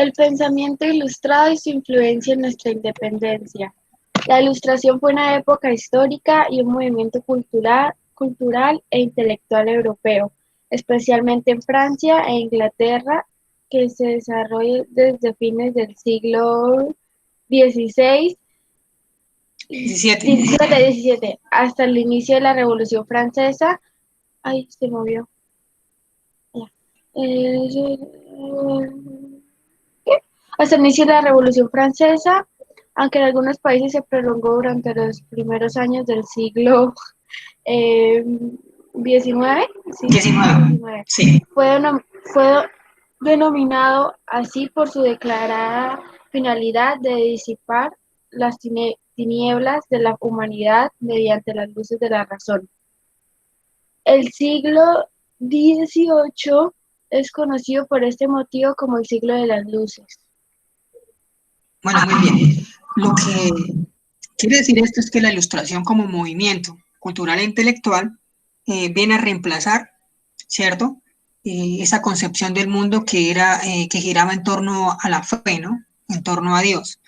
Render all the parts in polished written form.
El pensamiento ilustrado y su influencia en nuestra independencia. La Ilustración fue una época histórica y un movimiento cultural e intelectual europeo, especialmente en Francia e Inglaterra, que se desarrolla desde fines del siglo XVI, 17. 17 hasta el inicio de la Revolución Francesa. Ay, se movió. Eh, Hasta el inicio de la Revolución Francesa, aunque en algunos países se prolongó durante los primeros años del siglo XIX, sí, 19. 19. Sí. Fue denominado así por su declarada finalidad de disipar las tinieblas de la humanidad mediante las luces de la razón. El siglo XVIII es conocido por este motivo como el siglo de las luces. Bueno, muy bien. Lo que quiere decir esto es que la Ilustración como movimiento cultural e intelectual viene a reemplazar, ¿cierto? Esa concepción del mundo que giraba en torno a la fe, ¿no? En torno a Dios.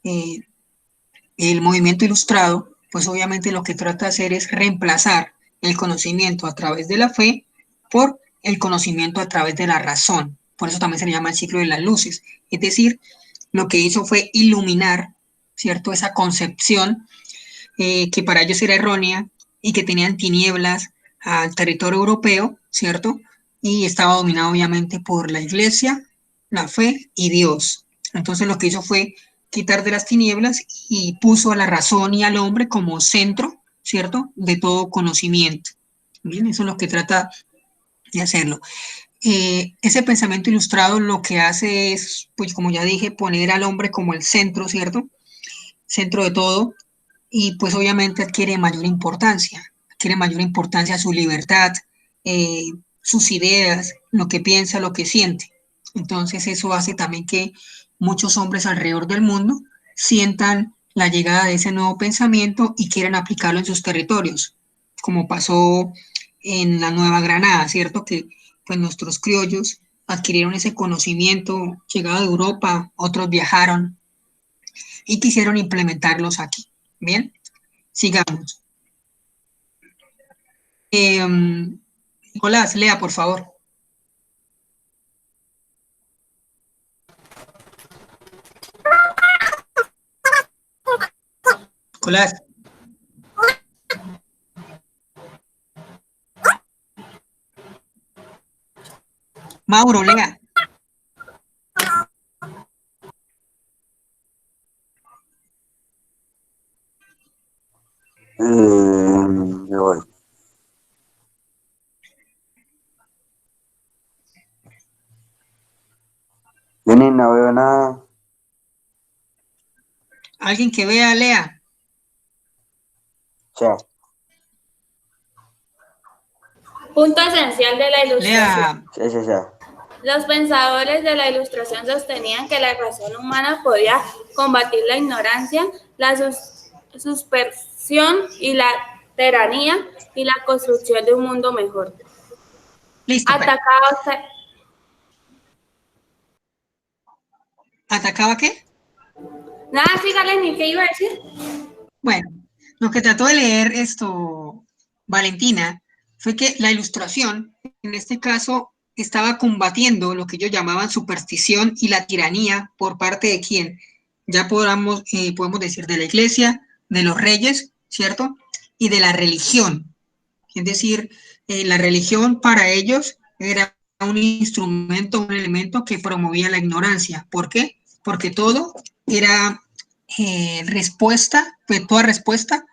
Eh, el movimiento ilustrado, pues obviamente lo que trata de hacer es reemplazar el conocimiento a través de la fe por el conocimiento a través de la razón. Por eso también se le llama el ciclo de las luces. Es decir, lo que hizo fue iluminar, ¿cierto? Esa concepción que para ellos era errónea y que tenían tinieblas al territorio europeo, ¿cierto? Y estaba dominado obviamente por la iglesia, la fe y Dios. Entonces lo que hizo fue quitar de las tinieblas y puso a la razón y al hombre como centro, ¿cierto? De todo conocimiento. Bien, eso es lo que trata de hacerlo. Ese pensamiento ilustrado lo que hace es, pues como ya dije, poner al hombre como el centro, ¿cierto? Centro de todo, y pues obviamente adquiere mayor importancia su libertad, eh, sus ideas, lo que piensa, lo que siente. Entonces eso hace también que muchos hombres alrededor del mundo sientan la llegada de ese nuevo pensamiento y quieran aplicarlo en sus territorios, como pasó en la Nueva Granada, ¿cierto? Que pues nuestros criollos adquirieron ese conocimiento llegado de Europa, otros viajaron y quisieron implementarlos aquí. Bien, sigamos. Nicolás, lea, por favor. Nicolás. Mauro, lea. Me voy. Jenny, no veo nada. Alguien que vea, lea. Ya. Punto esencial de la Ilustración. Lea. Ya. Los pensadores de la Ilustración sostenían que la razón humana podía combatir la ignorancia, la superstición y la tiranía y la construcción de un mundo mejor. Listo. Atacaba. ¿Atacaba qué? Nada, sígale, ni qué iba a decir. Bueno, lo que trató de leer esto, Valentina, fue que la Ilustración, en este caso, estaba combatiendo lo que ellos llamaban superstición y la tiranía por parte de quién. Ya podemos decir de la iglesia, de los reyes, ¿cierto? Y de la religión. Es decir, la religión para ellos era un instrumento, un elemento que promovía la ignorancia. ¿Por qué? Porque todo era toda respuesta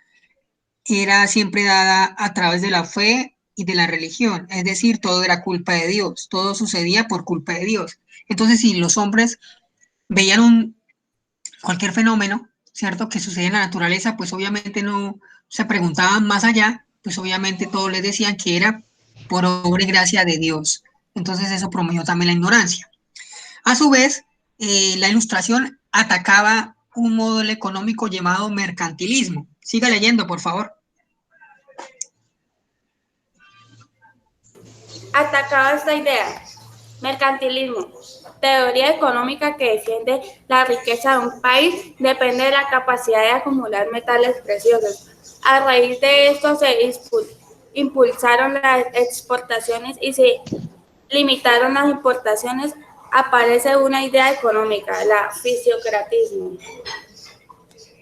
era siempre dada a través de la fe y de la religión. Es decir, todo era culpa de Dios, todo sucedía por culpa de Dios. Entonces, si los hombres veían cualquier fenómeno, ¿cierto?, que sucede en la naturaleza, pues obviamente no se preguntaban más allá, pues obviamente todos les decían que era por obra y gracia de Dios. Entonces eso promovió también la ignorancia. A su vez, la Ilustración atacaba un modelo económico llamado mercantilismo. Siga leyendo, por favor. Atacaba esta idea. Mercantilismo. teoría económica que defiende la riqueza de un país depende de la capacidad de acumular metales preciosos. A raíz de esto se impulsaron las exportaciones y se limitaron las importaciones. Aparece una idea económica, la fisiocratismo.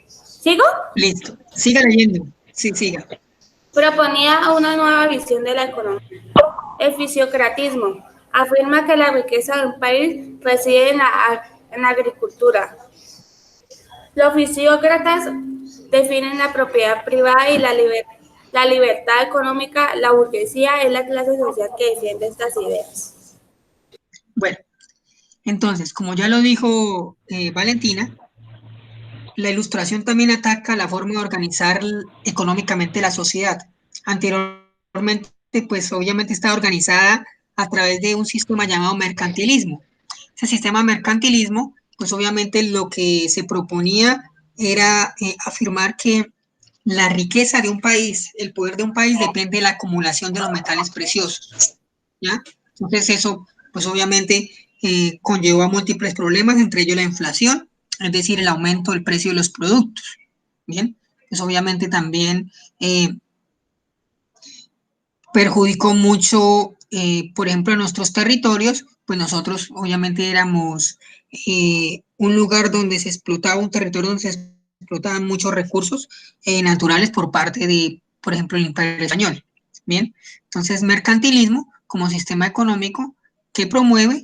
¿Sigo? Listo. Siga leyendo. Sí, siga. Proponía una nueva visión de la economía. El fisiocratismo afirma que la riqueza de un país reside en la agricultura. Los fisiócratas definen la propiedad privada y la libertad económica. La burguesía es la clase social que defiende estas ideas. Bueno, entonces, como ya lo dijo Valentina, la Ilustración también ataca la forma de organizar económicamente la sociedad. Anteriormente, pues obviamente estaba organizada a través de un sistema llamado mercantilismo. Ese sistema mercantilismo, pues obviamente lo que se proponía era afirmar que la riqueza de un país, el poder de un país depende de la acumulación de los metales preciosos, ¿ya? Entonces eso, pues obviamente conllevó a múltiples problemas, entre ellos la inflación, es decir, el aumento del precio de los productos, ¿bien? Pues obviamente también perjudicó mucho, por ejemplo, en nuestros territorios, pues nosotros obviamente éramos un lugar donde se explotaba, un territorio donde se explotaban muchos recursos naturales por parte de, por ejemplo, el Imperio Español. Bien, entonces mercantilismo como sistema económico que promueve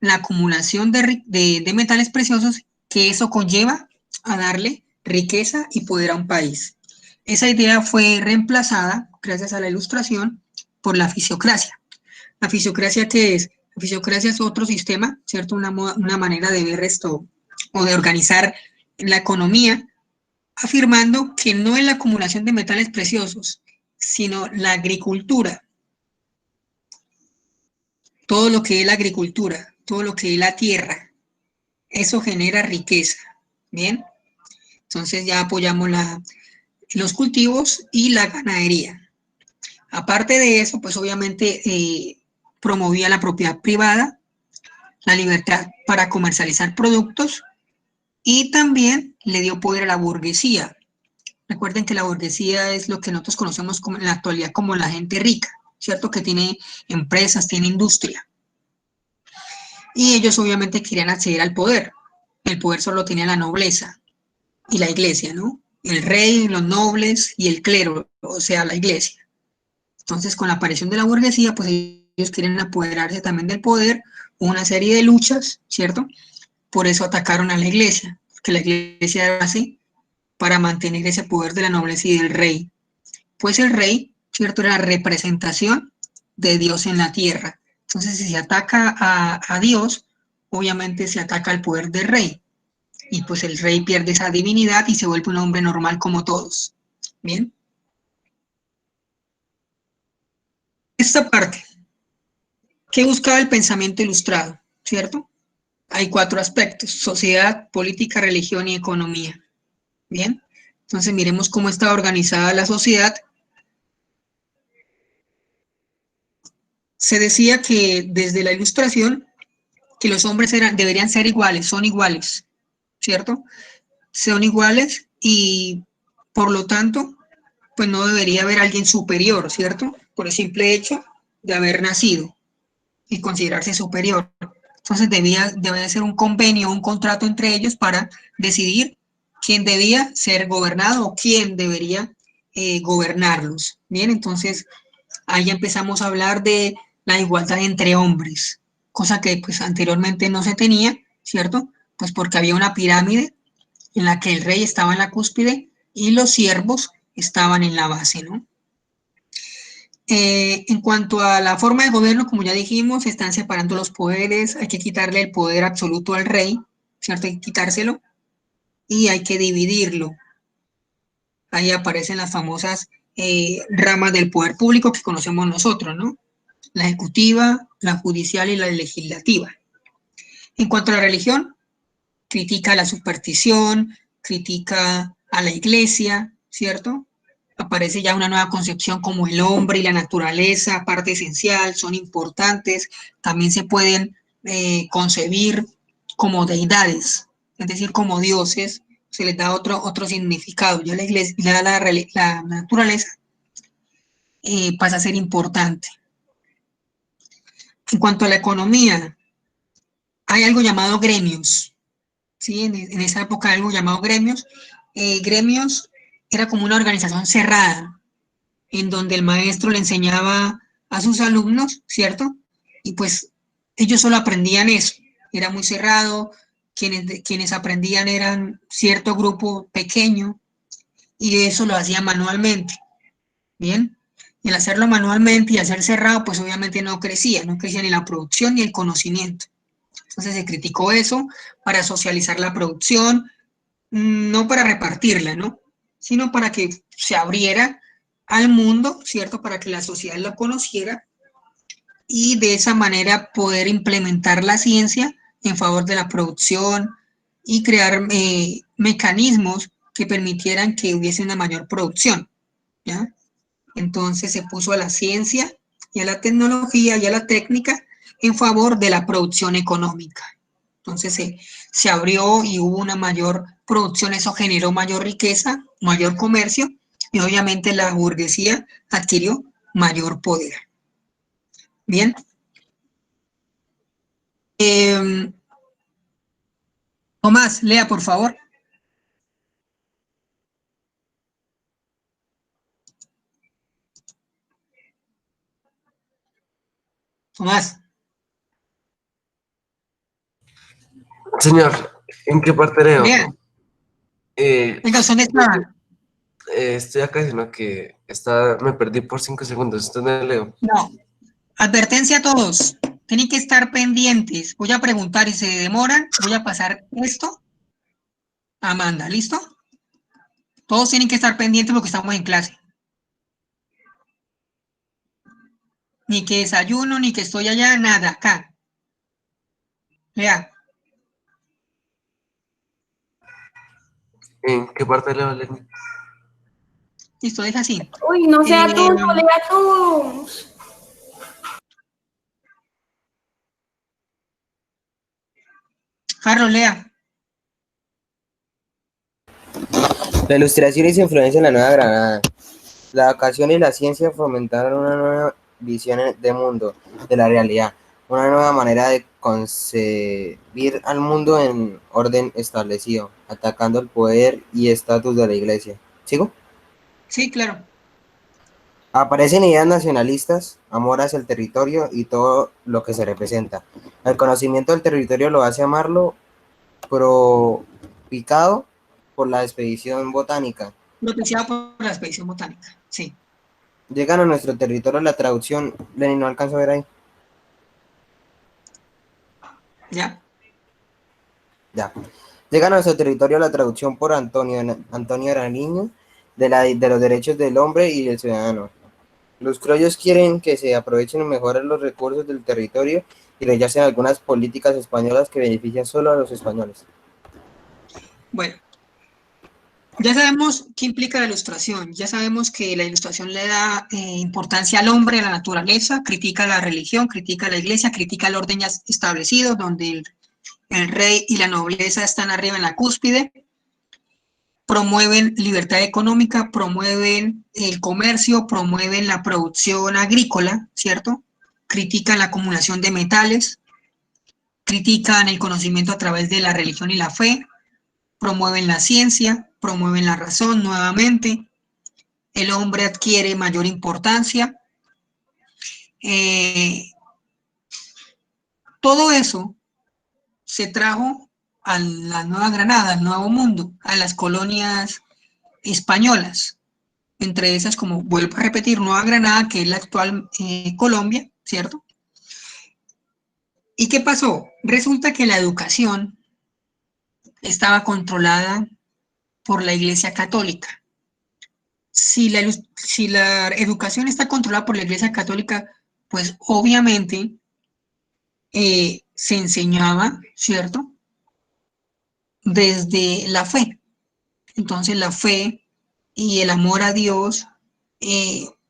la acumulación de metales preciosos, que eso conlleva a darle riqueza y poder a un país. Esa idea fue reemplazada, gracias a la Ilustración, por la fisiocracia. ¿La fisiocracia qué es? La fisiocracia es otro sistema, ¿cierto? Una manera de ver esto o de organizar la economía, afirmando que no es la acumulación de metales preciosos, sino la agricultura. Todo lo que es la agricultura, todo lo que es la tierra, eso genera riqueza. ¿Bien? Entonces ya apoyamos los cultivos y la ganadería. Aparte de eso, pues obviamente promovía la propiedad privada, la libertad para comercializar productos y también le dio poder a la burguesía. Recuerden que la burguesía es lo que nosotros conocemos en la actualidad como la gente rica, ¿cierto? Que tiene empresas, tiene industria. Y ellos obviamente querían acceder al poder. El poder solo tenía la nobleza y la iglesia, ¿no? El rey, los nobles y el clero, o sea, la iglesia. Entonces, con la aparición de la burguesía, pues ellos quieren apoderarse también del poder, una serie de luchas, ¿cierto? Por eso atacaron a la iglesia, que la iglesia era así, para mantener ese poder de la nobleza y del rey. Pues el rey, ¿cierto? Era la representación de Dios en la tierra. Entonces, si se ataca a Dios, obviamente se ataca al poder del rey. Y pues el rey pierde esa divinidad y se vuelve un hombre normal como todos. ¿Bien? Esta parte, ¿qué buscaba el pensamiento ilustrado? ¿Cierto? Hay 4 aspectos: sociedad, política, religión y economía. Bien, entonces miremos cómo está organizada la sociedad. Se decía que desde la Ilustración que los hombres deberían ser iguales, son iguales, ¿cierto? Son iguales y por lo tanto, pues no debería haber alguien superior, ¿cierto? Por el simple hecho de haber nacido y considerarse superior. Entonces debía ser un convenio, un contrato entre ellos para decidir quién debía ser gobernado o quién debería gobernarlos. Bien, entonces ahí empezamos a hablar de la igualdad entre hombres, cosa que pues anteriormente no se tenía, ¿cierto? Pues porque había una pirámide en la que el rey estaba en la cúspide y los siervos estaban en la base, ¿no? En cuanto a la forma de gobierno, como ya dijimos, se están separando los poderes, hay que quitarle el poder absoluto al rey, ¿cierto? Hay que quitárselo y hay que dividirlo. Ahí aparecen las famosas ramas del poder público que conocemos nosotros, ¿no? La ejecutiva, la judicial y la legislativa. En cuanto a la religión, critica la superstición, critica a la iglesia, ¿cierto? Aparece ya una nueva concepción como el hombre y la naturaleza, parte esencial, son importantes, también se pueden concebir como deidades, es decir, como dioses, se les da otro significado. Ya la iglesia, ya la naturaleza pasa a ser importante. En cuanto a la economía, hay algo llamado gremios, ¿sí? En esa época hay algo llamado gremios. Gremios era como una organización cerrada, en donde el maestro le enseñaba a sus alumnos, ¿cierto? Y pues ellos solo aprendían eso, era muy cerrado, quienes aprendían eran cierto grupo pequeño, y eso lo hacían manualmente, ¿bien? Y al hacerlo manualmente y al ser cerrado, pues obviamente no crecía ni la producción ni el conocimiento. Entonces se criticó eso para socializar la producción, no para repartirla, ¿no? Sino para que se abriera al mundo, ¿cierto? Para que la sociedad lo conociera y de esa manera poder implementar la ciencia en favor de la producción y crear mecanismos que permitieran que hubiese una mayor producción, ¿ya? Entonces se puso a la ciencia y a la tecnología y a la técnica en favor de la producción económica. Entonces se abrió y hubo una mayor producción, eso generó mayor riqueza, mayor comercio y obviamente la burguesía adquirió mayor poder. Bien. Tomás, lea por favor. Tomás. Señor, ¿en qué parte leo? Lea. Venga, ¿dónde está? Estoy acá, sino que me perdí por 5 segundos. ¿Usted me leo? No. Advertencia a todos. Tienen que estar pendientes. Voy a preguntar y se demoran. Voy a pasar esto a Amanda. ¿Listo? Todos tienen que estar pendientes porque estamos en clase. Ni que desayuno, ni que estoy allá, nada. Acá. Lea. ¿En qué parte leo, Lenny? Listo, deja así. Uy, no sea tú, no lea tú. Carlos, lea. La ilustración y su influencia en la Nueva Granada. La educación y la ciencia fomentaron una nueva visión de mundo, de la realidad, una nueva manera de concebir al mundo en orden establecido, atacando el poder y estatus de la Iglesia. ¿Sigo? Sí, claro. Aparecen ideas nacionalistas, amor hacia el territorio y todo lo que se representa. El conocimiento del territorio lo hace amarlo, propicado por la expedición botánica. Propiciado por la expedición botánica, sí. Llegan a nuestro territorio la traducción. Lenin, no alcanzo a ver ahí. ¿Ya? Ya. Llega a nuestro territorio la traducción por Antonio Nariño de los derechos del hombre y del ciudadano. Los criollos quieren que se aprovechen mejor los recursos del territorio y rechacen algunas políticas españolas que benefician solo a los españoles. Bueno, ya sabemos qué implica la ilustración, ya sabemos que la ilustración le da importancia al hombre, a la naturaleza, critica la religión, critica la iglesia, critica el orden ya establecido, donde el rey y la nobleza están arriba en la cúspide, promueven libertad económica, promueven el comercio, promueven la producción agrícola, ¿cierto? Critican la acumulación de metales, critican el conocimiento a través de la religión y la fe, promueven la ciencia, promueven la razón nuevamente, el hombre adquiere mayor importancia. Todo eso se trajo a la Nueva Granada, al Nuevo Mundo, a las colonias españolas, entre esas, como vuelvo a repetir, Nueva Granada, que es la actual Colombia, ¿cierto? ¿Y qué pasó? Resulta que la educación estaba controlada por la Iglesia Católica. Si la educación está controlada por la Iglesia Católica, pues obviamente se enseñaba, ¿cierto? Desde la fe. Entonces la fe y el amor a Dios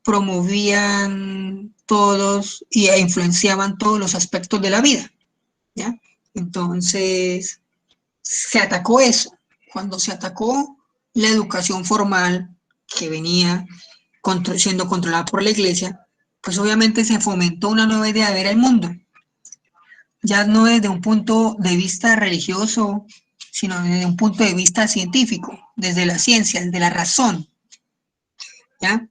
promovían todos e influenciaban todos los aspectos de la vida. ¿ya? Entonces, se atacó eso. Cuando se atacó la educación formal que venía siendo controlada por la iglesia, pues obviamente se fomentó una nueva idea de ver el mundo, ya no desde un punto de vista religioso, sino desde un punto de vista científico, desde la ciencia, desde la razón, ¿ya?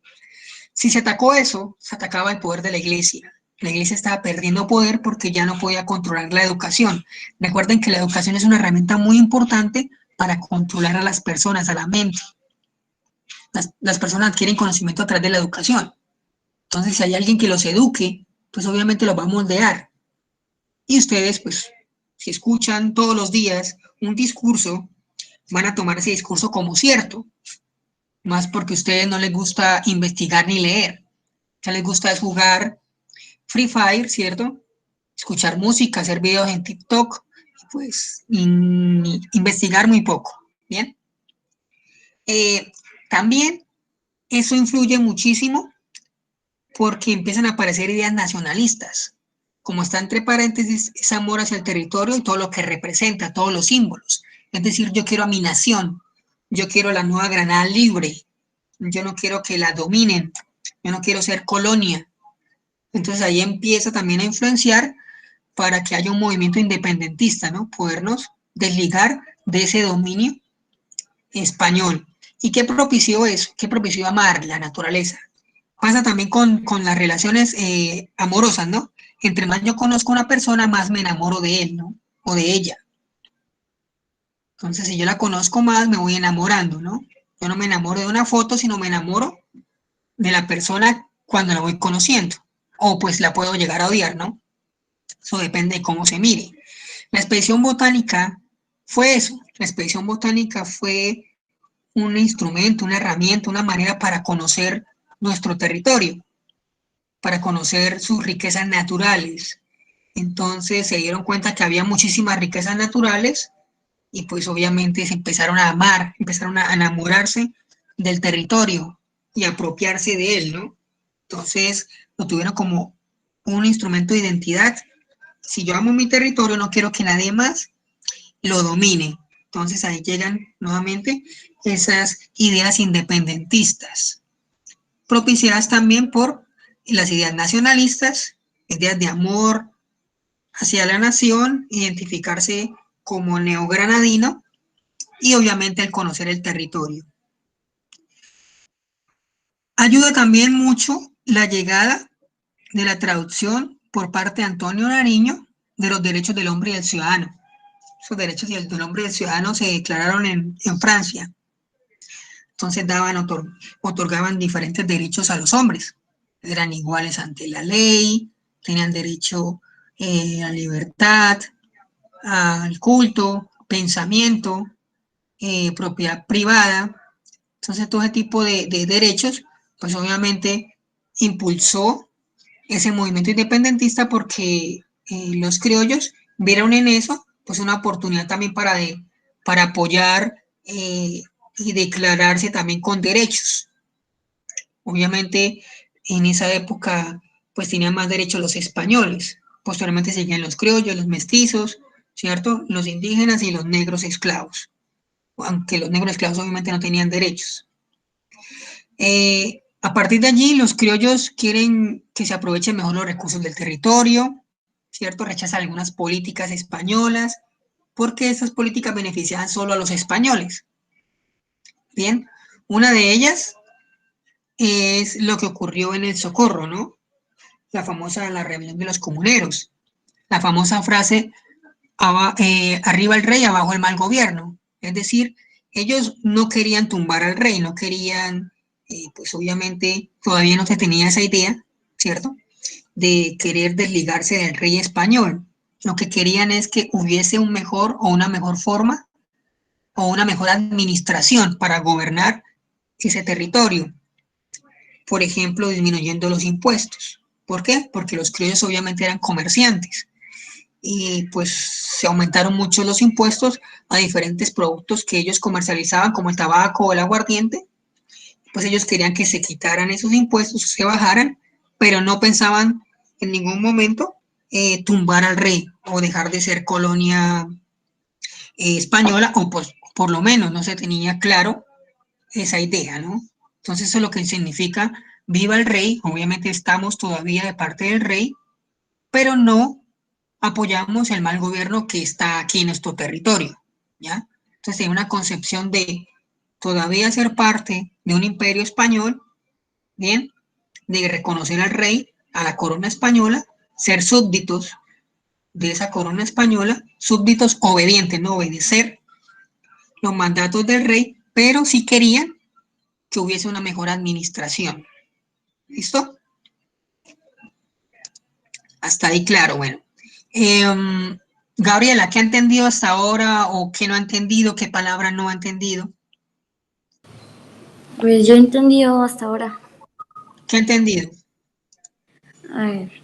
Si se atacó eso, se atacaba el poder de la iglesia. La iglesia estaba perdiendo poder porque ya no podía controlar la educación. Recuerden que la educación es una herramienta muy importante para controlar a las personas, a la mente. Las personas adquieren conocimiento a través de la educación. Entonces, si hay alguien que los eduque, pues obviamente los va a moldear. Y ustedes, pues, si escuchan todos los días un discurso, van a tomar ese discurso como cierto, más porque a ustedes no les gusta investigar ni leer. Ya les gusta es jugar Free Fire, ¿cierto? Escuchar música, hacer videos en TikTok, pues investigar muy poco, ¿bien? También eso influye muchísimo porque empiezan a aparecer ideas nacionalistas. Como está entre paréntesis, es amor hacia el territorio y todo lo que representa, todos los símbolos. Es decir, yo quiero a mi nación, yo quiero la Nueva Granada libre, yo no quiero que la dominen, yo no quiero ser colonia. Entonces ahí empieza también a influenciar para que haya un movimiento independentista, ¿no? Podernos desligar de ese dominio español. ¿Y qué propició eso? ¿Qué propició amar la naturaleza? Pasa también con las relaciones amorosas, ¿no? Entre más yo conozco a una persona, más me enamoro de él, ¿no? O de ella. Entonces, si yo la conozco más, me voy enamorando, ¿no? Yo no me enamoro de una foto, sino me enamoro de la persona cuando la voy conociendo. O pues la puedo llegar a odiar, ¿no? Eso depende de cómo se mire. La expedición botánica fue eso. La expedición botánica fue un instrumento, una herramienta, una manera para conocer nuestro territorio, para conocer sus riquezas naturales. Entonces se dieron cuenta que había muchísimas riquezas naturales y pues obviamente se empezaron a amar, empezaron a enamorarse del territorio y apropiarse de él, ¿no? Entonces lo tuvieron como un instrumento de identidad. Si yo amo mi territorio, no quiero que nadie más lo domine. Entonces ahí llegan nuevamente esas ideas independentistas, propiciadas también por las ideas nacionalistas, ideas de amor hacia la nación, identificarse como neogranadino y obviamente el conocer el territorio. Ayuda también mucho la llegada de la traducción por parte de Antonio Nariño de los derechos del hombre y del ciudadano. Esos derechos del hombre y del ciudadano se declararon en Francia. Entonces otorgaban diferentes derechos a los hombres. Eran iguales ante la ley, tenían derecho a la libertad, al culto, pensamiento, propiedad privada. Entonces todo ese tipo de derechos, pues obviamente impulsó ese movimiento independentista porque los criollos vieron en eso pues una oportunidad también para apoyar y declararse también con derechos. Obviamente en esa época pues tenían más derechos los españoles, posteriormente seguían los criollos, los mestizos, ¿cierto? Los indígenas y los negros esclavos, aunque los negros esclavos obviamente no tenían derechos. A partir de allí, los criollos quieren que se aprovechen mejor los recursos del territorio, ¿cierto? Rechazan algunas políticas españolas, porque esas políticas beneficiaban solo a los españoles. Bien, una de ellas es lo que ocurrió en el Socorro, ¿no? La rebelión de los comuneros, la famosa frase, arriba el rey, abajo el mal gobierno. Es decir, ellos no querían tumbar al rey, no querían, pues obviamente todavía no se tenía esa idea, ¿cierto?, de querer desligarse del rey español. Lo que querían es que hubiese un mejor o una mejor forma o una mejor administración para gobernar ese territorio. Por ejemplo, disminuyendo los impuestos. ¿Por qué? Porque los criollos obviamente eran comerciantes y pues se aumentaron mucho los impuestos a diferentes productos que ellos comercializaban, como el tabaco o el aguardiente. Pues ellos querían que se quitaran esos impuestos, se bajaran, pero no pensaban en ningún momento tumbar al rey o dejar de ser colonia española, o pues por lo menos no se tenía claro esa idea, ¿no? Entonces eso es lo que significa viva el rey. Obviamente estamos todavía de parte del rey, pero no apoyamos el mal gobierno que está aquí en nuestro territorio, ¿ya? Entonces hay una concepción de todavía ser parte de un imperio español, ¿bien? De reconocer al rey, a la corona española, ser súbditos de esa corona española, súbditos obedientes, no obedecer los mandatos del rey, pero sí querían que hubiese una mejor administración. ¿Listo? Hasta ahí claro, bueno. Gabriela, ¿qué ha entendido hasta ahora o qué no ha entendido? ¿Qué palabra no ha entendido? Pues yo he entendido hasta ahora. ¿Qué ha entendido? A ver.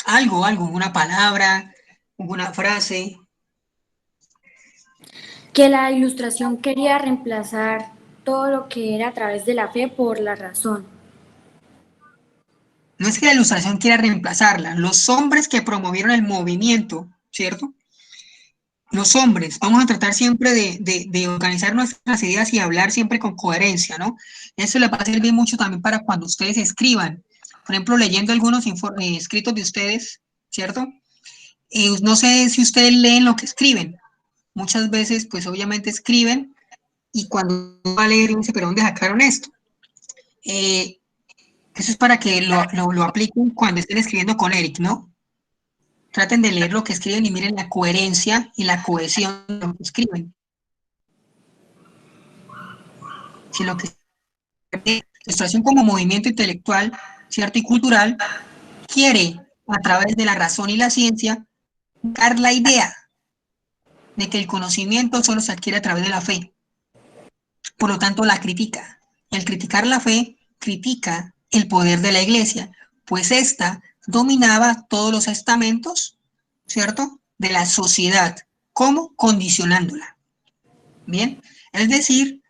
Algo, una palabra, una frase. Que la ilustración quería reemplazar todo lo que era a través de la fe por la razón. No es que la ilustración quiera reemplazarla. Los hombres que promovieron el movimiento, ¿cierto? Los hombres, vamos a tratar siempre de organizar nuestras ideas y hablar siempre con coherencia, ¿no? Eso les va a servir mucho también para cuando ustedes escriban. Por ejemplo, leyendo algunos escritos de ustedes, ¿cierto? No sé si ustedes leen lo que escriben. Muchas veces, pues obviamente escriben y cuando va a leer dice, pero ¿dónde sacaron esto? Eso es para que lo apliquen cuando estén escribiendo con Eric, ¿no? Traten de leer lo que escriben y miren la coherencia y la cohesión de lo que escriben. Si lo que la ilustración como movimiento intelectual, ¿cierto? Y cultural, quiere, a través de la razón y la ciencia, dar la idea de que el conocimiento solo se adquiere a través de la fe. Por lo tanto, la critica. El criticar la fe, critica el poder de la iglesia, pues ésta dominaba todos los estamentos, ¿cierto?, de la sociedad. ¿Cómo? Condicionándola. Bien, es decir,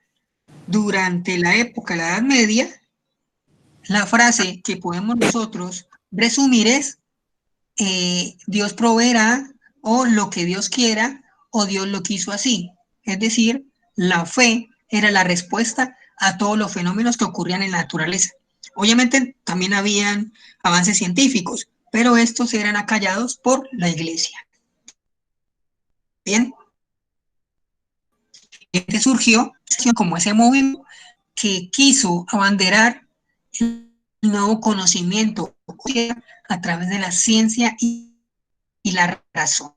durante la época de la Edad Media, la frase que podemos nosotros resumir es Dios proveerá, o lo que Dios quiera, o Dios lo quiso así. Es decir, la fe era la respuesta a todos los fenómenos que ocurrían en la naturaleza. Obviamente también habían avances científicos, pero estos eran acallados por la iglesia. Bien. Este surgió como ese movimiento que quiso abanderar el nuevo conocimiento a través de la ciencia y la razón.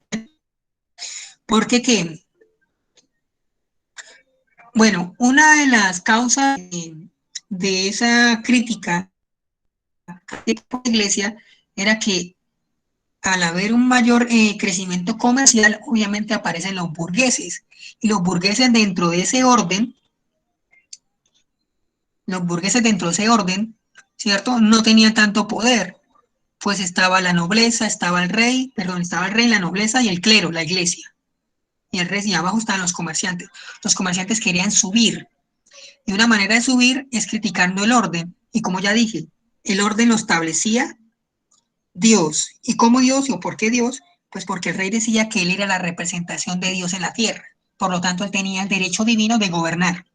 ¿Por qué? Bueno, una de las causas de esa crítica de la iglesia era que al haber un mayor crecimiento comercial, obviamente aparecen los burgueses. Y los burgueses dentro de ese orden, ¿cierto?, no tenían tanto poder. Pues estaba la nobleza, estaba el rey, la nobleza y el clero, la iglesia. Y el rey, y abajo estaban los comerciantes. Los comerciantes querían subir. Y una manera de subir es criticando el orden. Y como ya dije, el orden lo establecía Dios. ¿Y cómo Dios o por qué Dios? Pues porque el rey decía que él era la representación de Dios en la tierra. Por lo tanto, él tenía el derecho divino de gobernar.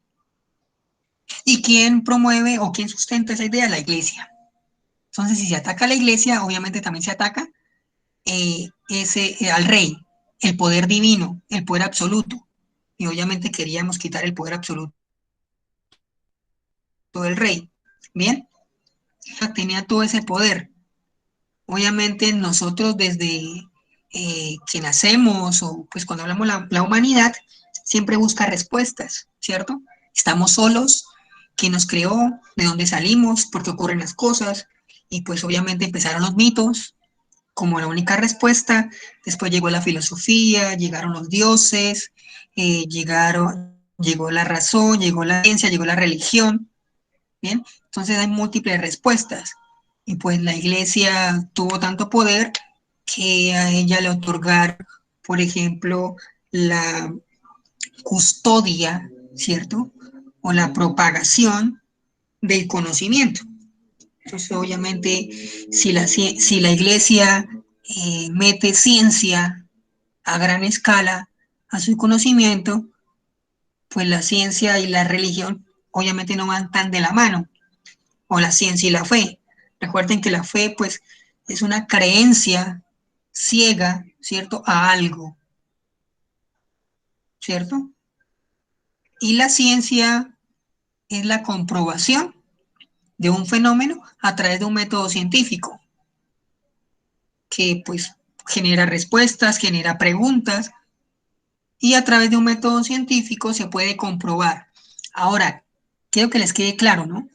¿Y quién promueve o quién sustenta esa idea? La iglesia. Entonces, si se ataca a la iglesia, obviamente también se ataca al rey, el poder divino, el poder absoluto. Y obviamente queríamos quitar el poder absoluto del rey. Bien, tenía todo ese poder. Obviamente nosotros desde que nacemos o pues cuando hablamos la humanidad siempre busca respuestas, ¿cierto? Estamos solos, ¿quién nos creó? ¿De dónde salimos? ¿Por qué ocurren las cosas? Y pues obviamente empezaron los mitos como la única respuesta. Después llegó la filosofía, llegaron los dioses, llegó la razón, llegó la ciencia, llegó la religión. Bien, entonces hay múltiples respuestas. Y pues la iglesia tuvo tanto poder que a ella le otorgaron, por ejemplo, la custodia, ¿cierto? O la propagación del conocimiento. Entonces, obviamente, si la iglesia mete ciencia a gran escala a su conocimiento, pues la ciencia y la religión obviamente no van tan de la mano, o la ciencia y la fe. Recuerden que la fe, pues, es una creencia ciega, ¿cierto?, a algo, ¿cierto? Y la ciencia es la comprobación de un fenómeno a través de un método científico que, pues, genera respuestas, genera preguntas, y a través de un método científico se puede comprobar. Ahora, quiero que les quede claro, ¿no?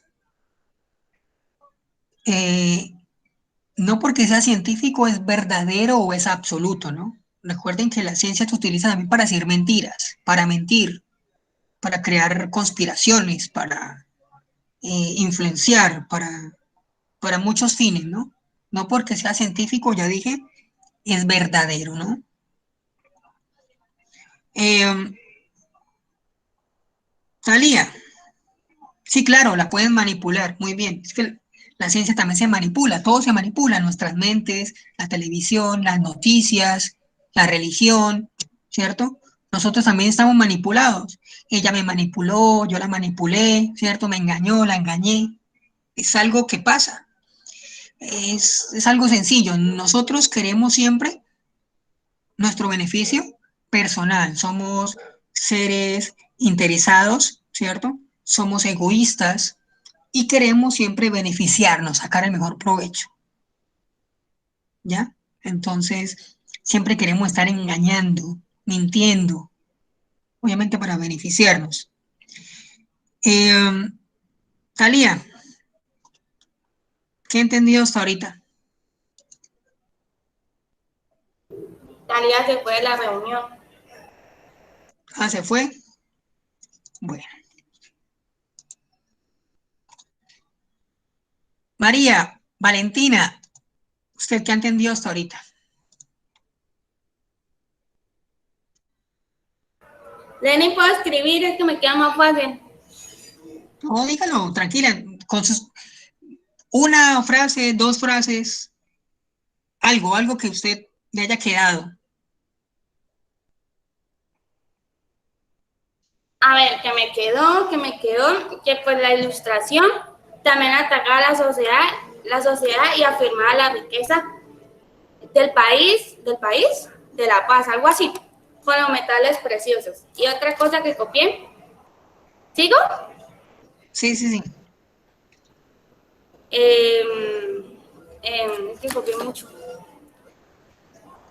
No porque sea científico es verdadero o es absoluto, ¿no? Recuerden que la ciencia se utiliza también para decir mentiras, para mentir, para crear conspiraciones, para influenciar, para muchos fines, ¿no? No porque sea científico, ya dije, es verdadero, ¿no? Talía, sí, claro, la pueden manipular, muy bien. Es que la ciencia también se manipula, todo se manipula, nuestras mentes, la televisión, las noticias, la religión, ¿cierto? Nosotros también estamos manipulados. Ella me manipuló, yo la manipulé, ¿cierto? Me engañó, la engañé. Es algo que pasa. Es algo sencillo. Nosotros queremos siempre nuestro beneficio personal. Somos seres interesados, ¿cierto? Somos egoístas y queremos siempre beneficiarnos, sacar el mejor provecho. ¿Ya? Entonces, siempre queremos estar engañando, mintiendo, obviamente para beneficiarnos. Talía, ¿qué he entendido hasta ahorita? Talía se fue de la reunión. Ah, ¿se fue? Bueno. María, Valentina, ¿usted qué ha entendido hasta ahorita? Lenin, ¿puedo escribir? Es que me queda más fácil. No, dígalo, tranquila, con una frase, dos frases, algo que usted le haya quedado. A ver, que pues la ilustración también atacaba a la sociedad y afirmaba la riqueza de la paz, algo así, con los metales preciosos. Y otra cosa que copié, ¿sigo? Sí, sí, sí. Es que copié mucho.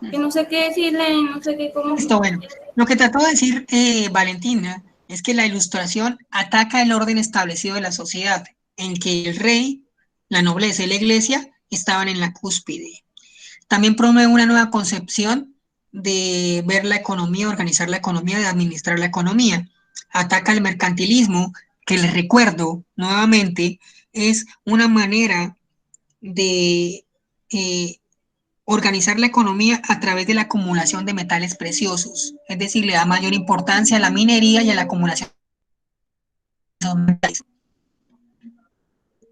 Que no sé qué decirle, no sé qué, cómo. Listo, bueno. Lo que trató de decir Valentina es que la ilustración ataca el orden establecido de la sociedad, en que el rey, la nobleza y la iglesia estaban en la cúspide. También promueve una nueva concepción de ver la economía, organizar la economía, de administrar la economía. Ataca el mercantilismo, que les recuerdo nuevamente, es una manera de organizar la economía a través de la acumulación de metales preciosos. Es decir, le da mayor importancia a la minería y a la acumulación de metales.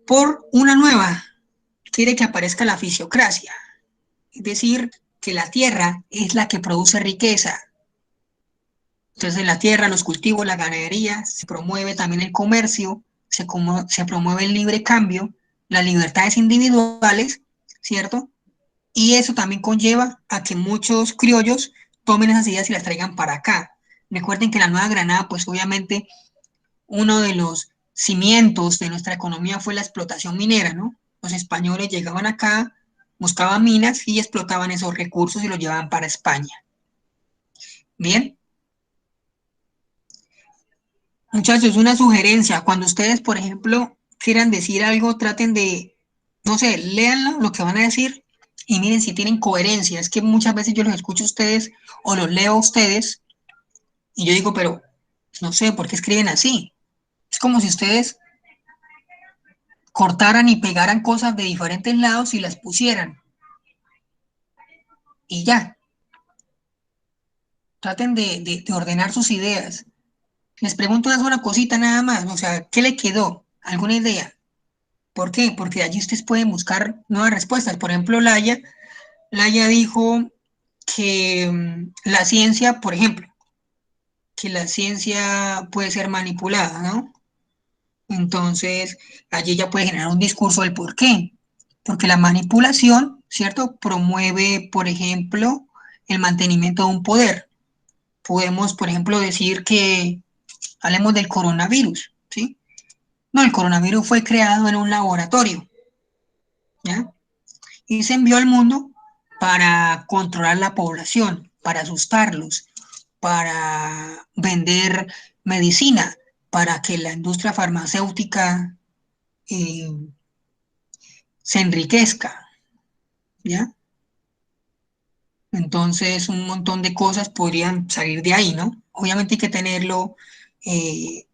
Por una nueva, quiere que aparezca la fisiocracia. Es decir, que la tierra es la que produce riqueza. Entonces, en la tierra, los cultivos, la ganadería, se promueve también el comercio, se promueve el libre cambio, las libertades individuales, ¿cierto? Y eso también conlleva a que muchos criollos tomen esas ideas y las traigan para acá. Recuerden que la Nueva Granada, pues obviamente, uno de los cimientos de nuestra economía fue la explotación minera, ¿no? Los españoles llegaban acá, buscaban minas y explotaban esos recursos y los llevaban para España. Bien. Muchachos, una sugerencia. Cuando ustedes, por ejemplo, quieran decir algo, traten de, no sé, léanlo, lo que van a decir, y miren si tienen coherencia. Es que muchas veces yo los escucho a ustedes o los leo a ustedes, y yo digo, pero no sé, ¿por qué escriben así? Es como si ustedes cortaran y pegaran cosas de diferentes lados y las pusieran. Y ya. Traten de ordenar sus ideas. Les pregunto una sola cosita nada más. O sea, ¿qué le quedó? ¿Alguna idea? ¿Por qué? Porque allí ustedes pueden buscar nuevas respuestas. Por ejemplo, Laya dijo que la ciencia, por ejemplo, que la ciencia puede ser manipulada, ¿no? Entonces, allí ya puede generar un discurso del por qué. Porque la manipulación, ¿cierto? Promueve, por ejemplo, el mantenimiento de un poder. Podemos, por ejemplo, decir que hablemos del coronavirus, ¿sí? No, el coronavirus fue creado en un laboratorio, ¿ya? Y se envió al mundo para controlar la población, para asustarlos, para vender medicina, para que la industria farmacéutica eh, se enriquezca, ¿ya? Entonces, un montón de cosas podrían salir de ahí, ¿no? Obviamente hay que tenerlo eh,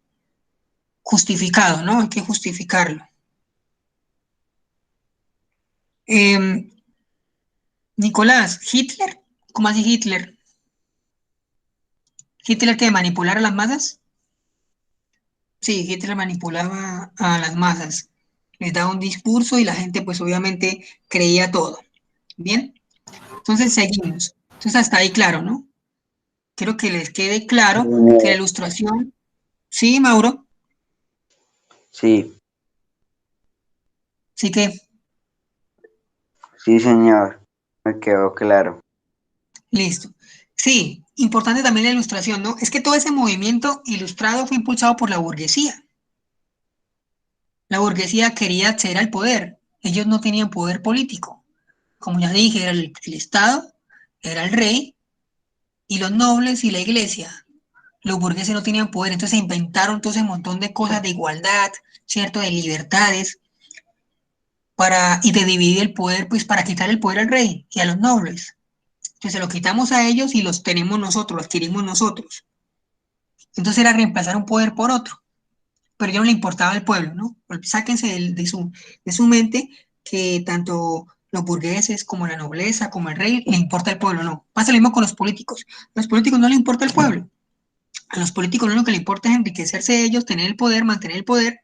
justificado, ¿no? Hay que justificarlo. Nicolás, Hitler, ¿cómo así Hitler? ¿Hitler que manipular a las masas? Sí, Hitler manipulaba a las masas. Les daba un discurso y la gente pues obviamente creía todo. Bien, entonces seguimos. Entonces hasta ahí claro, ¿no? Quiero que les quede claro que la ilustración, sí, Mauro, Sí, sí que, sí, señor. Me quedó claro. listo. Sí, importante también la ilustración, ¿no? Es que todo ese movimiento ilustrado fue impulsado por la burguesía. La burguesía quería acceder al poder. Ellos no tenían poder político. Como ya dije, era el Estado, era el rey y los nobles y la iglesia. Los burgueses no tenían poder, entonces se inventaron todo ese montón de cosas de igualdad, ¿cierto? De libertades, y de dividir el poder, pues para quitar el poder al rey y a los nobles. Entonces se lo quitamos a ellos y los tenemos nosotros, los adquirimos nosotros. Entonces era reemplazar un poder por otro, pero ya no le importaba al pueblo, ¿no? Sáquense de su mente que tanto los burgueses como la nobleza, como el rey, le importa el pueblo, no. Pasa lo mismo con los políticos. A los políticos no le importa el pueblo. A los políticos lo único que le importa es enriquecerse de ellos, tener el poder, mantener el poder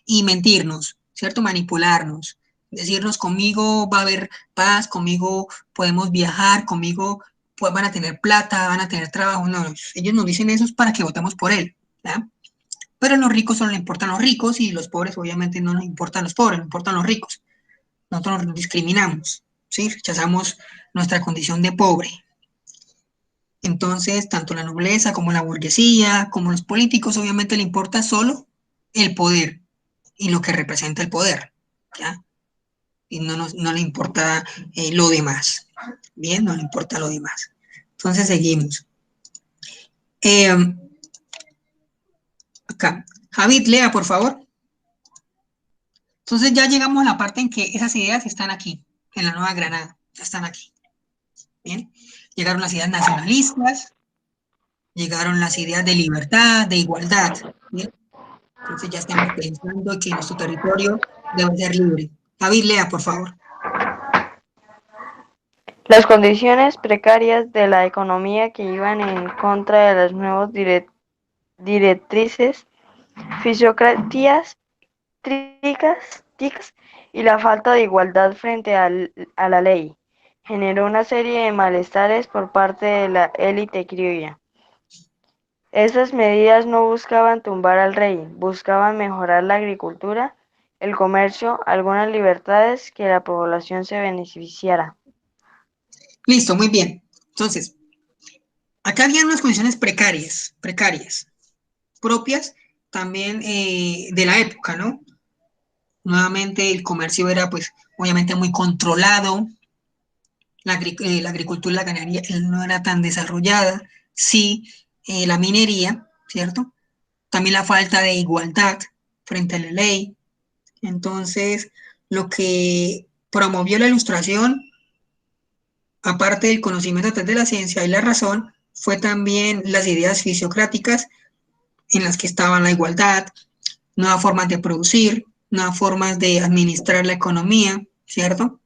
y mentirnos, ¿cierto? Manipularnos. Decirnos conmigo va a haber paz, conmigo podemos viajar, conmigo pues, van a tener plata, van a tener trabajo. No, ellos nos dicen eso para que votemos por él, ¿ya? Pero a los ricos solo le importan los ricos y los pobres obviamente no nos importan los pobres, nos importan los ricos. Nosotros nos discriminamos, ¿sí? Rechazamos nuestra condición de pobre. Entonces, tanto la nobleza como la burguesía, como los políticos, obviamente le importa solo el poder y lo que representa el poder, ¿ya? Y no le importa lo demás, ¿bien? No le importa lo demás. Entonces, seguimos. Eh, acá, Javid, lea, por favor. Entonces ya llegamos a la parte en que esas ideas están aquí, en la Nueva Granada, ya están aquí. Bien, llegaron las ideas nacionalistas, llegaron las ideas de libertad, de igualdad. Bien, entonces ya estamos pensando que nuestro territorio debe ser libre. Javi, lea, por favor. Las condiciones precarias de la economía que iban en contra de las nuevas directrices fisiocratías y la falta de igualdad frente a la ley generó una serie de malestares por parte de la élite criolla. Esas medidas no buscaban tumbar al rey, buscaban mejorar la agricultura, el comercio, algunas libertades que la población se beneficiara. Listo, muy bien. Entonces, acá había unas condiciones precarias, propias también de la época, ¿no? Nuevamente el comercio era pues obviamente muy controlado, la agricultura y la ganadería no era tan desarrollada, sí, la minería, ¿cierto? También la falta de igualdad frente a la ley. Entonces, lo que promovió la ilustración, aparte del conocimiento a través de la ciencia y la razón, fue también las ideas fisiocráticas en las que estaban la igualdad, nuevas formas de producir, nuevas formas de administrar la economía, ¿cierto?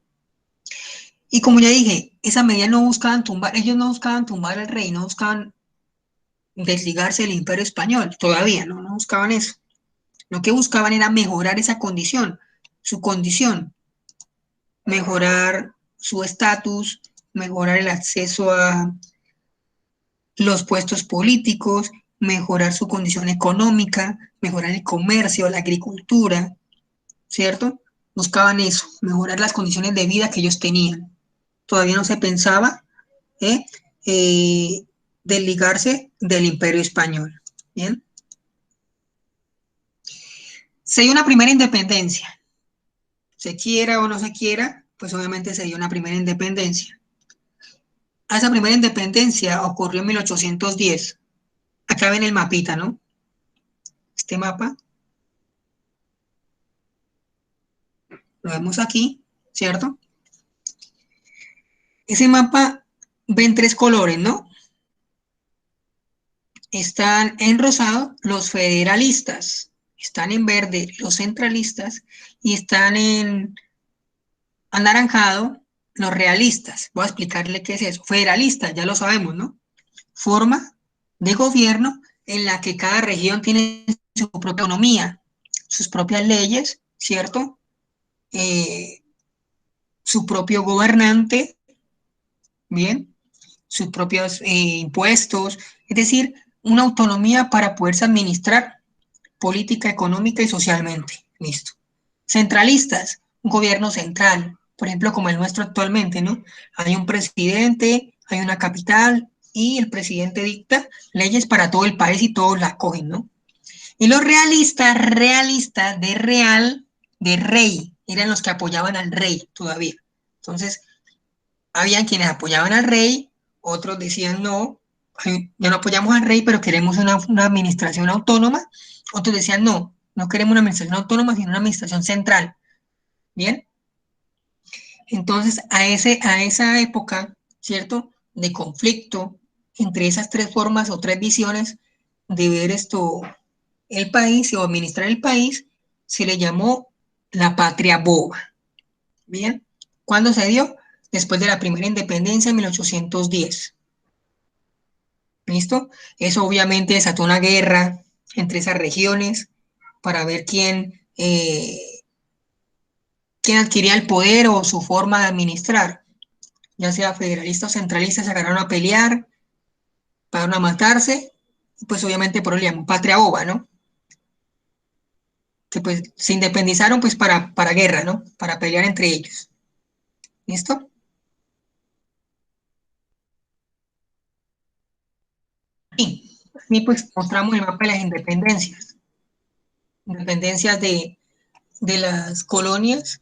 Y como ya dije, esas medidas no buscaban tumbar, ellos no buscaban tumbar al rey, no buscaban desligarse del imperio español, todavía, no buscaban eso. Lo que buscaban era mejorar esa condición, su condición, mejorar su estatus, mejorar el acceso a los puestos políticos, mejorar su condición económica, mejorar el comercio, la agricultura, ¿cierto? Buscaban eso, mejorar las condiciones de vida que ellos tenían. Todavía no se pensaba ¿eh? Desligarse del Imperio Español. ¿Bien? Se dio una primera independencia. Se quiera o no se quiera, pues obviamente se dio una primera independencia. A esa primera independencia ocurrió en 1810. Acá ven el mapita, ¿no? Este mapa. Lo vemos aquí, ¿cierto? Ese mapa ven tres colores, ¿no? Están en rosado los federalistas, están en verde los centralistas y están en anaranjado los realistas. Voy a explicarle qué es eso. Federalistas, ya lo sabemos, ¿no? Forma de gobierno en la que cada región tiene su propia autonomía, sus propias leyes, ¿cierto? Su propio gobernante, ¿bien? Sus propios impuestos, es decir, una autonomía para poderse administrar política, económica y socialmente. Listo. Centralistas, un gobierno central, por ejemplo, como el nuestro actualmente, ¿no? Hay un presidente, hay una capital y el presidente dicta leyes para todo el país y todos la cogen, ¿no? Y los realistas, realistas de real, de rey, eran los que apoyaban al rey todavía. Entonces, habían quienes apoyaban al rey, otros decían no, ya no apoyamos al rey, pero queremos una administración autónoma. Otros decían no, no queremos una administración autónoma, sino una administración central. ¿Bien? Entonces, a esa época, ¿cierto? De conflicto entre esas tres formas o tres visiones de ver el país o administrar el país, se le llamó la patria boba. ¿Bien? ¿Cuándo se dio? Después de la primera independencia en 1810. ¿Listo? Eso obviamente desató una guerra entre esas regiones para ver quién adquiría el poder o su forma de administrar. Ya sea federalistas o centralistas, se agarraron a pelear, para a matarse, y pues obviamente por eso le llaman patria boba, ¿no? Que pues se independizaron pues para guerra, ¿no? Para pelear entre ellos. ¿Listo? Y aquí pues mostramos el mapa de las independencias. Independencias de las colonias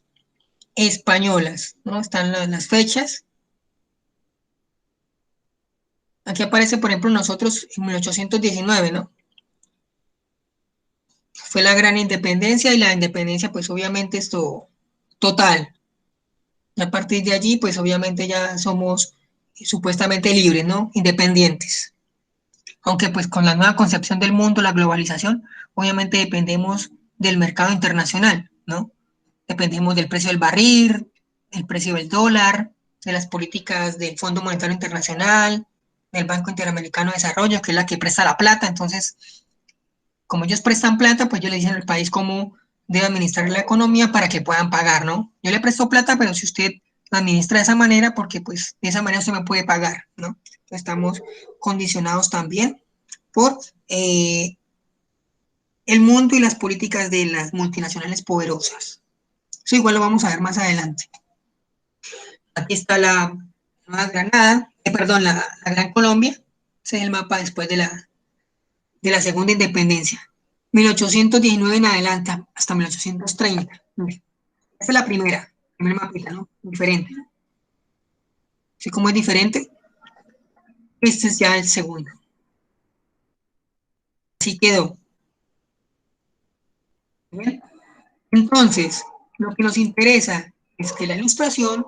españolas, ¿no? Están las fechas. Aquí aparece, por ejemplo, nosotros en 1819, ¿no? Fue la gran independencia y la independencia, pues obviamente total. Y a partir de allí, pues obviamente ya somos supuestamente libres, ¿no? Independientes. Aunque pues con la nueva concepción del mundo, la globalización, obviamente dependemos del mercado internacional, ¿no? Dependemos del precio del barril, del precio del dólar, de las políticas del Fondo Monetario Internacional, del Banco Interamericano de Desarrollo, que es la que presta la plata. Entonces, como ellos prestan plata, pues ellos le dicen al país cómo debe administrar la economía para que puedan pagar, ¿no? Yo le presto plata, pero si usted la administra de esa manera, porque pues de esa manera usted me puede pagar, ¿no? Estamos condicionados también por el mundo y las políticas de las multinacionales poderosas. Eso igual lo vamos a ver más adelante. Aquí está la Nueva Granada, perdón, la Gran Colombia. Ese es el mapa después de la segunda independencia. 1819 en adelante, hasta 1830. Esta es la primera mapita, ¿no? Diferente. ¿Sí cómo es diferente? Este es ya el segundo. Así quedó. ¿Bien? Entonces, lo que nos interesa es que la Ilustración,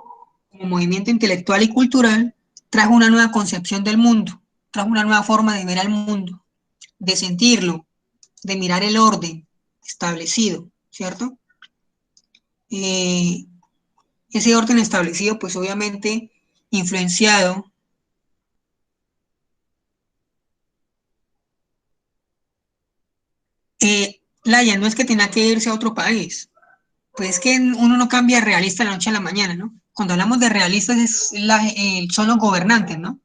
como movimiento intelectual y cultural, trajo una nueva concepción del mundo, trajo una nueva forma de ver al mundo, de sentirlo, de mirar el orden establecido, ¿cierto? Ese orden establecido, pues obviamente influenciado Laia, no es que tenga que irse a otro país, Pues es que uno no cambia realista de la noche a la mañana, ¿no? Cuando hablamos de realistas son los gobernantes, ¿no?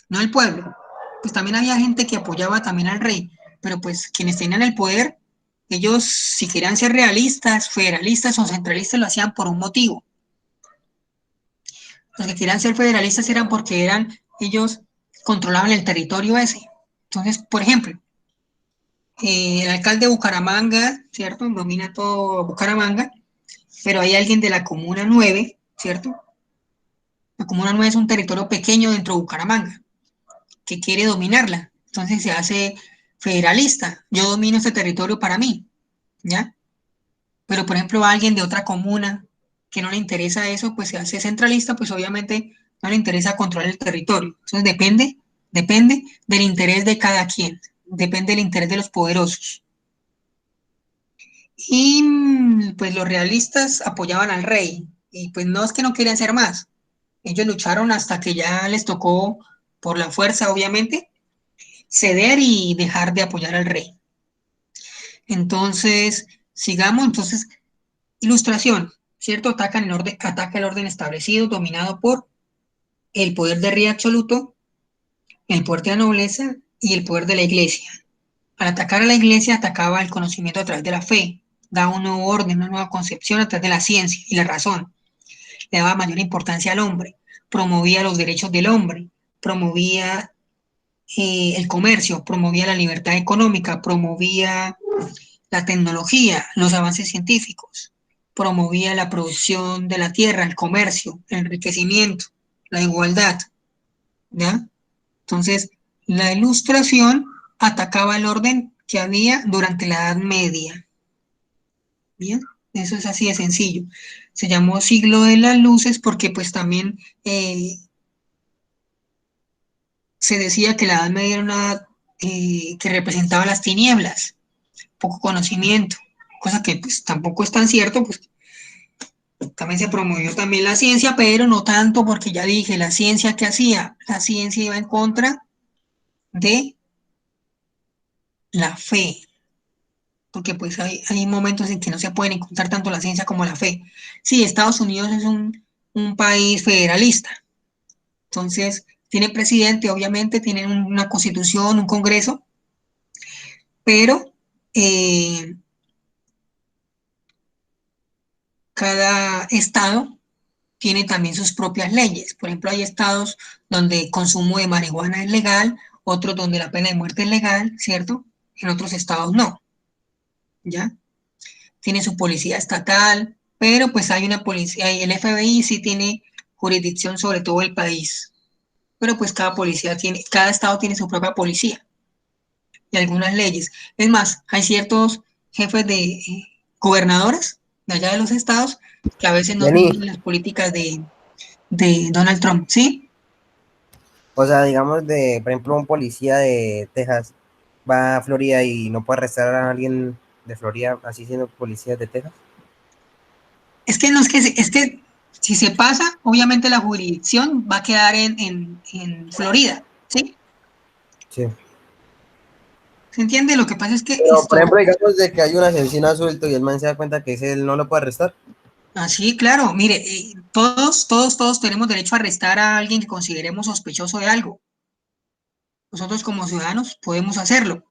No el pueblo. Pues también había gente que apoyaba también al rey, pero pues quienes tenían el poder, ellos si querían ser realistas, federalistas o centralistas lo hacían por un motivo. Los que querían ser federalistas eran porque ellos controlaban el territorio ese. Entonces, por ejemplo, el alcalde de Bucaramanga, ¿cierto? Domina todo Bucaramanga, pero hay alguien de la Comuna 9, ¿cierto? La Comuna 9 es un territorio pequeño dentro de Bucaramanga, que quiere dominarla. Entonces se hace federalista. Yo domino este territorio para mí, ¿ya? Pero, por ejemplo, a alguien de otra comuna que no le interesa eso, pues se hace centralista, pues obviamente no le interesa controlar el territorio. Entonces depende del interés de cada quien, depende del interés de los poderosos. Y pues los realistas apoyaban al rey, y pues no es que no querían ser más. Ellos lucharon hasta que ya les tocó, por la fuerza, obviamente, ceder y dejar de apoyar al rey. Entonces, sigamos, entonces, ilustración, ¿cierto? Ataca el orden establecido, dominado por el poder de rey absoluto, el poder de la nobleza y el poder de la iglesia. Al atacar a la iglesia, atacaba el conocimiento a través de la fe, daba un nuevo orden, una nueva concepción a través de la ciencia y la razón, le daba mayor importancia al hombre, promovía los derechos del hombre, promovía el comercio, promovía la libertad económica, promovía la tecnología, los avances científicos, promovía la producción de la tierra, el comercio, el enriquecimiento, la igualdad, ¿ya? Entonces, la ilustración atacaba el orden que había durante la Edad Media, ¿bien? Eso es así de sencillo. Se llamó siglo de las luces porque pues también se decía que la Edad Media era una que representaba las tinieblas, poco conocimiento, cosa que pues tampoco es tan cierto, pues también se promovió también la ciencia, pero no tanto porque ya dije, la ciencia que hacía, la ciencia iba en contra de la fe, porque pues hay momentos en que no se pueden encontrar tanto la ciencia como la fe. Sí, Estados Unidos es un país federalista, entonces tiene presidente, obviamente, tienen una constitución, un congreso, pero cada estado tiene también sus propias leyes. Por ejemplo, hay estados donde el consumo de marihuana es legal, otros donde la pena de muerte es legal, ¿cierto? En otros estados no, ¿ya? Tiene su policía estatal, pero pues hay una policía, y el FBI sí tiene jurisdicción sobre todo el país, pero pues cada estado tiene su propia policía y algunas leyes. Es más, hay ciertos jefes de gobernadores de allá de los estados que a veces no Jenny, siguen las políticas de Donald Trump, ¿sí? o sea, digamos por ejemplo, un policía de Texas va a Florida y no puede arrestar a alguien de Florida así siendo policía de Texas. Es que no es que si se pasa, obviamente la jurisdicción va a quedar en Florida, ¿sí? Sí. ¿Se entiende? Lo que pasa es que Pero, por ejemplo, digamos de que hay un asesino suelto y el man se da cuenta que ese él no lo puede arrestar. así, claro, mire, todos tenemos derecho a arrestar a alguien que consideremos sospechoso de algo. Nosotros como ciudadanos podemos hacerlo.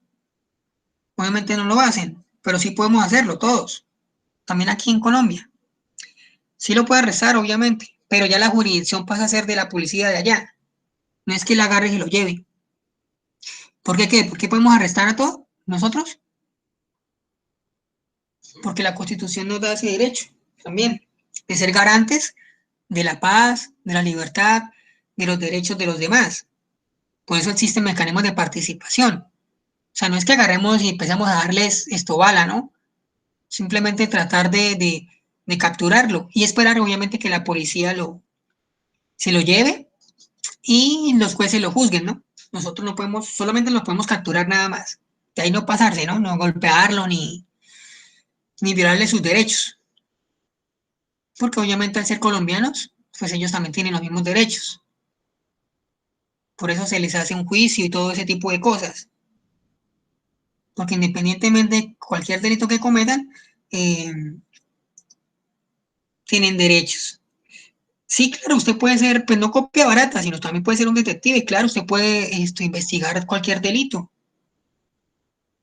Obviamente no lo hacen, pero sí podemos hacerlo todos. También aquí en Colombia. Sí lo puede arrestar, obviamente, pero ya la jurisdicción pasa a ser de la policía de allá. No es que la agarre y lo lleve. ¿Por qué qué? ¿Por qué podemos arrestar a todos nosotros? Porque la Constitución nos da ese derecho también, de ser garantes de la paz, de la libertad, de los derechos de los demás. Por eso existen mecanismos de participación. O sea, no es que agarremos y empezamos a darles esto bala, ¿no? Simplemente tratar de capturarlo y esperar, obviamente, que la policía se lo lleve y los jueces lo juzguen, ¿no? Nosotros no podemos, solamente lo podemos capturar nada más. De ahí no pasarse, ¿no? No golpearlo ni violarle sus derechos. Porque obviamente al ser colombianos, pues ellos también tienen los mismos derechos. Por eso se les hace un juicio y todo ese tipo de cosas. Porque independientemente de cualquier delito que cometan, tienen derechos. Sí, claro, usted puede ser, pues no copia barata, sino también puede ser un detective. Claro, usted puede investigar cualquier delito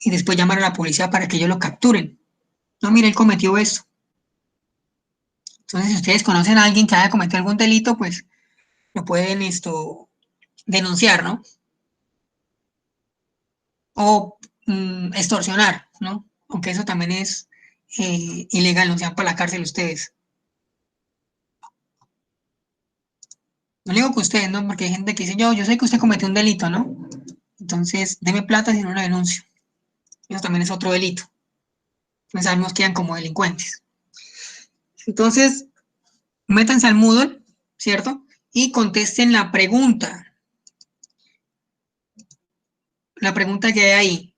y después llamar a la policía para que ellos lo capturen. No, mire, él cometió eso. Entonces, si ustedes conocen a alguien que haya cometido algún delito, pues lo pueden denunciar, ¿no? O extorsionar, ¿no? Aunque eso también es ilegal, no se van para la cárcel ustedes. No le digo que ustedes, ¿no? Porque hay gente que dice, yo sé que usted cometió un delito, ¿no? Entonces, deme plata si no lo denuncio. Eso también es otro delito. Entonces, sabemos que quedan como delincuentes. Entonces, métanse al Moodle, ¿cierto? Y contesten la pregunta. La pregunta que hay ahí.